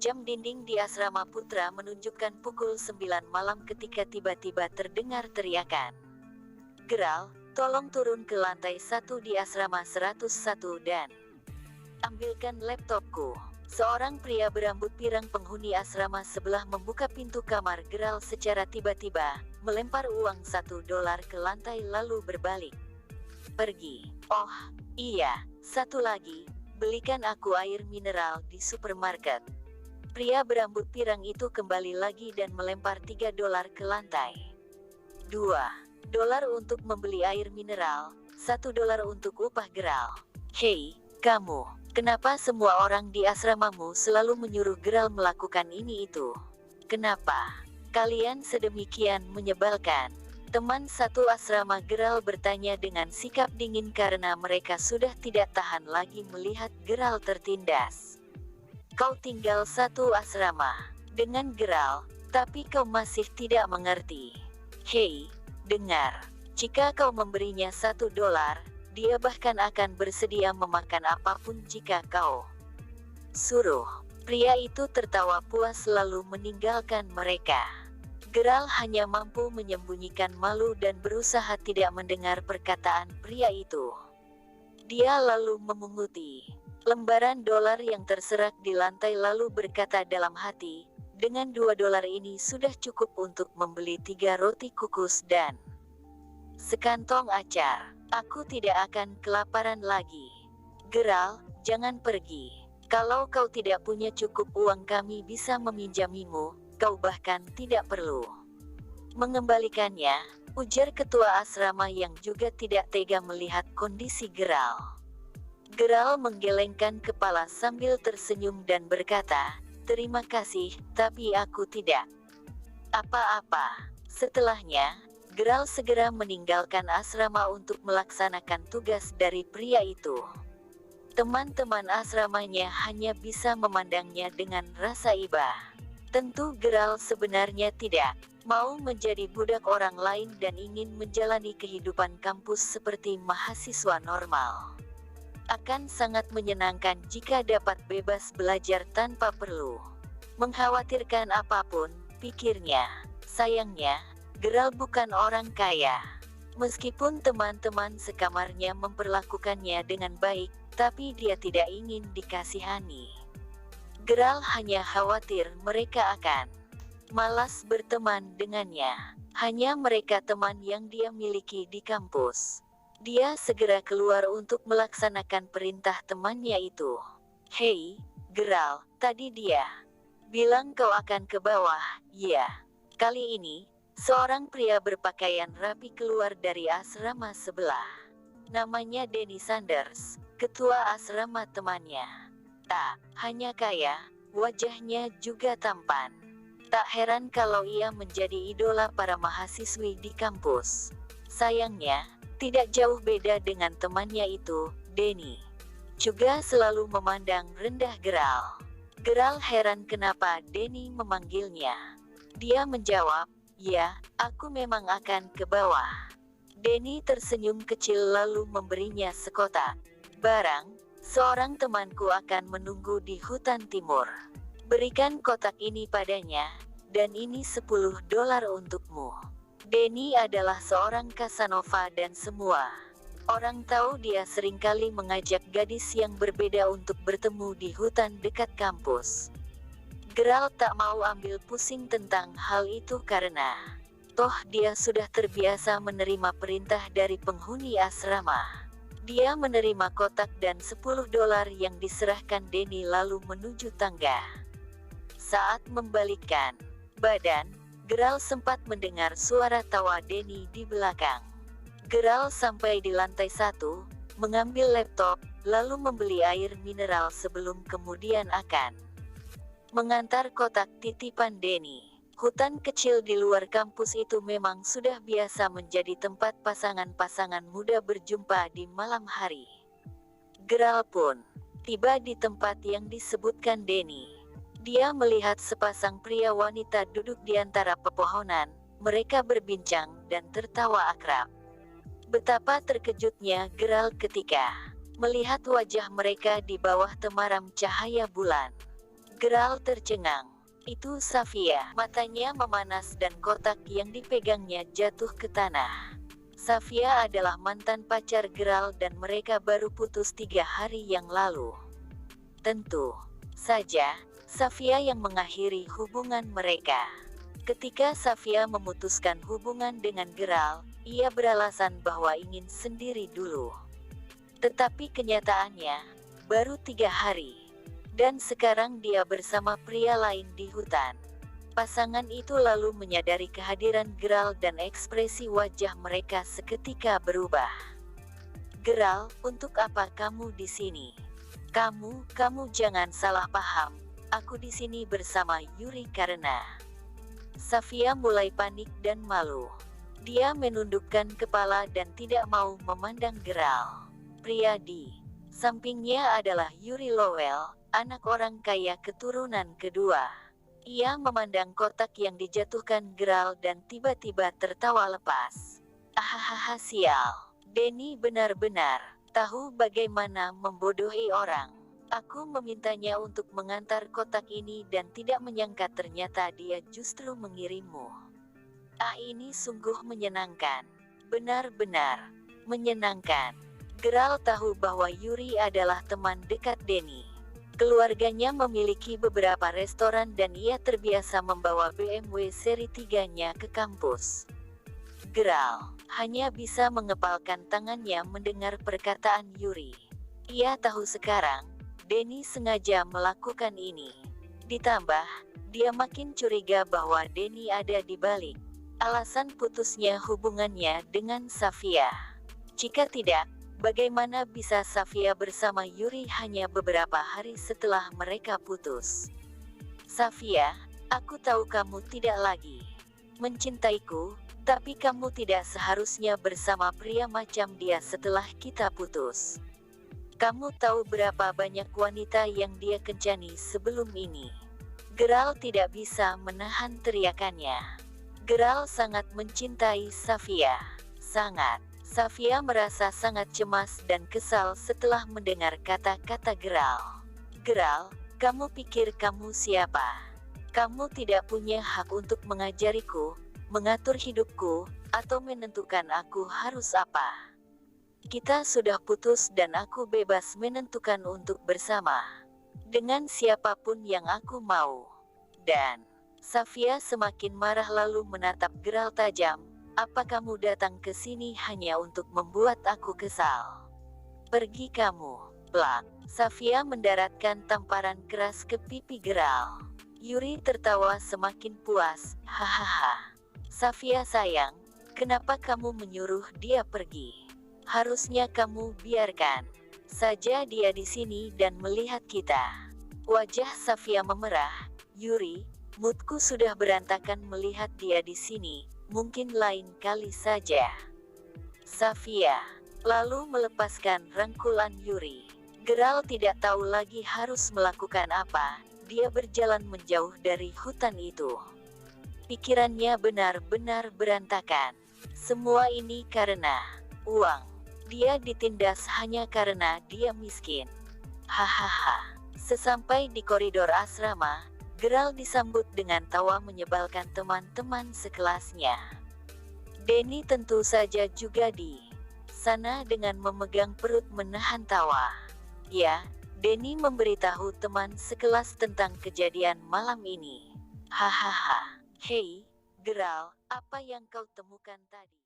Jam dinding di asrama putra menunjukkan pukul 9 malam ketika tiba-tiba terdengar teriakan. "Geral, tolong turun ke lantai 1 di asrama 101 dan ambilkan laptopku." Seorang pria berambut pirang penghuni asrama sebelah membuka pintu kamar Geral secara tiba-tiba, melempar uang $1 ke lantai lalu berbalik. "Pergi." "Oh, iya, satu lagi, belikan aku air mineral di supermarket." Pria berambut pirang itu kembali lagi dan melempar $3 ke lantai. $2 untuk membeli air mineral, $1 untuk upah Geral. "Hei, kamu, kenapa semua orang di asramamu selalu menyuruh Geral melakukan ini itu? Kenapa kalian sedemikian menyebalkan?" Teman satu asrama Geral bertanya dengan sikap dingin karena mereka sudah tidak tahan lagi melihat Geral tertindas. "Kau tinggal satu asrama dengan Geral, tapi kau masih tidak mengerti. Hei, dengar, jika kau memberinya $1, dia bahkan akan bersedia memakan apapun jika kau suruh." Pria itu tertawa puas lalu meninggalkan mereka. Geral hanya mampu menyembunyikan malu dan berusaha tidak mendengar perkataan pria itu. Dia lalu memunguti lembaran dolar yang terserak di lantai lalu berkata dalam hati, "Dengan $2 ini sudah cukup untuk membeli 3 roti kukus dan sekantong acar. Aku tidak akan kelaparan lagi." "Geral, jangan pergi. Kalau kau tidak punya cukup uang kami bisa meminjamimu, kau bahkan tidak perlu mengembalikannya," ujar ketua asrama yang juga tidak tega melihat kondisi Geral. Geral menggelengkan kepala sambil tersenyum dan berkata, "Terima kasih, tapi aku tidak apa-apa." Setelahnya, Geral segera meninggalkan asrama untuk melaksanakan tugas dari pria itu. Teman-teman asramanya hanya bisa memandangnya dengan rasa iba. Tentu Geral sebenarnya tidak mau menjadi budak orang lain dan ingin menjalani kehidupan kampus seperti mahasiswa normal. Akan sangat menyenangkan jika dapat bebas belajar tanpa perlu mengkhawatirkan apapun, pikirnya. Sayangnya, Geral bukan orang kaya. Meskipun teman-teman sekamarnya memperlakukannya dengan baik, tapi dia tidak ingin dikasihani. Geral hanya khawatir mereka akan malas berteman dengannya. Hanya mereka teman yang dia miliki di kampus. Dia segera keluar untuk melaksanakan perintah temannya itu. "Hei, Geral, tadi dia bilang kau akan ke bawah, ya?" Kali ini, seorang pria berpakaian rapi keluar dari asrama sebelah. Namanya Denny Sanders, ketua asrama temannya. Tak hanya kaya, wajahnya juga tampan. Tak heran kalau ia menjadi idola para mahasiswi di kampus. Sayangnya, tidak jauh beda dengan temannya itu, Denny juga selalu memandang rendah Geral. Geral heran kenapa Denny memanggilnya. Dia menjawab, "Ya, aku memang akan ke bawah." Denny tersenyum kecil lalu memberinya sekotak barang. "Seorang temanku akan menunggu di hutan timur. Berikan kotak ini padanya, dan ini $10 untukmu." Denny adalah seorang Casanova dan semua orang tahu dia seringkali mengajak gadis yang berbeda untuk bertemu di hutan dekat kampus. Geral tak mau ambil pusing tentang hal itu karena toh dia sudah terbiasa menerima perintah dari penghuni asrama. Dia menerima kotak dan $10 yang diserahkan Denny lalu menuju tangga. Saat membalikkan badan, Geral sempat mendengar suara tawa Denny di belakang. Geral sampai di lantai 1, mengambil laptop, lalu membeli air mineral sebelum kemudian akan mengantar kotak titipan Denny. Hutan kecil di luar kampus itu memang sudah biasa menjadi tempat pasangan-pasangan muda berjumpa di malam hari. Geral pun tiba di tempat yang disebutkan Denny. Dia melihat sepasang pria wanita duduk di antara pepohonan, mereka berbincang dan tertawa akrab. Betapa terkejutnya Geral ketika melihat wajah mereka di bawah temaram cahaya bulan. Geral tercengang. Itu Safia. Matanya memanas dan kotak yang dipegangnya jatuh ke tanah. Safia adalah mantan pacar Geral dan mereka baru putus 3 hari yang lalu. Tentu saja, Safia yang mengakhiri hubungan mereka. Ketika Safia memutuskan hubungan dengan Geral, ia beralasan bahwa ingin sendiri dulu. Tetapi kenyataannya, baru 3 hari. Dan sekarang dia bersama pria lain di hutan. Pasangan itu lalu menyadari kehadiran Geral dan ekspresi wajah mereka seketika berubah. Geral, untuk apa kamu di sini? Kamu jangan salah paham. Aku di sini bersama Yuri karena... Safia mulai panik dan malu. Dia menundukkan kepala dan tidak mau memandang Geral. Pria di sampingnya adalah Yuri Lowell, anak orang kaya keturunan kedua. Ia memandang kotak yang dijatuhkan Geral dan tiba-tiba tertawa lepas. Ahahaha, sial. Denny benar-benar tahu bagaimana membodohi orang. Aku memintanya untuk mengantar kotak ini dan tidak menyangka ternyata dia justru mengirimmu. Ini sungguh menyenangkan. Benar-benar menyenangkan. Geral tahu bahwa Yuri adalah teman dekat Denny. Keluarganya memiliki beberapa restoran dan ia terbiasa membawa BMW seri 3-nya ke kampus. Geral hanya bisa mengepalkan tangannya mendengar perkataan Yuri. Ia tahu sekarang, Denny sengaja melakukan ini. Ditambah, dia makin curiga bahwa Denny ada di balik alasan putusnya hubungannya dengan Safia. Jika tidak, bagaimana bisa Safia bersama Yuri hanya beberapa hari setelah mereka putus? Safia, aku tahu kamu tidak lagi mencintaiku, tapi kamu tidak seharusnya bersama pria macam dia setelah kita putus. Kamu tahu berapa banyak wanita yang dia kencani sebelum ini? Geral tidak bisa menahan teriakannya. Geral sangat mencintai Safia. Sangat. Safia merasa sangat cemas dan kesal setelah mendengar kata-kata Geral. Geral, kamu pikir kamu siapa? Kamu tidak punya hak untuk mengajariku, mengatur hidupku, atau menentukan aku harus apa. Kita sudah putus dan aku bebas menentukan untuk bersama dengan siapapun yang aku mau. Dan Safia semakin marah lalu menatap Geral tajam. Apa kamu datang ke sini hanya untuk membuat aku kesal? Pergi kamu. Plak. Safia mendaratkan tamparan keras ke pipi Geral. Yuri tertawa semakin puas. Hahaha. Safia sayang, kenapa kamu menyuruh dia pergi? Harusnya kamu biarkan saja dia di sini dan melihat kita. Wajah Safia memerah. Yuri, moodku sudah berantakan melihat dia di sini. Mungkin lain kali saja. Safia lalu melepaskan rangkulan Yuri. Geral tidak tahu lagi harus melakukan apa. Dia berjalan menjauh dari hutan itu. Pikirannya benar-benar berantakan. Semua ini karena uang. Dia ditindas hanya karena dia miskin. Hahaha. Sesampai di koridor asrama, Geral disambut dengan tawa menyebalkan teman-teman sekelasnya. Denny tentu saja juga di sana dengan memegang perut menahan tawa. Ya, Denny memberitahu teman sekelas tentang kejadian malam ini. Hahaha. Hei, Geral, apa yang kau temukan tadi?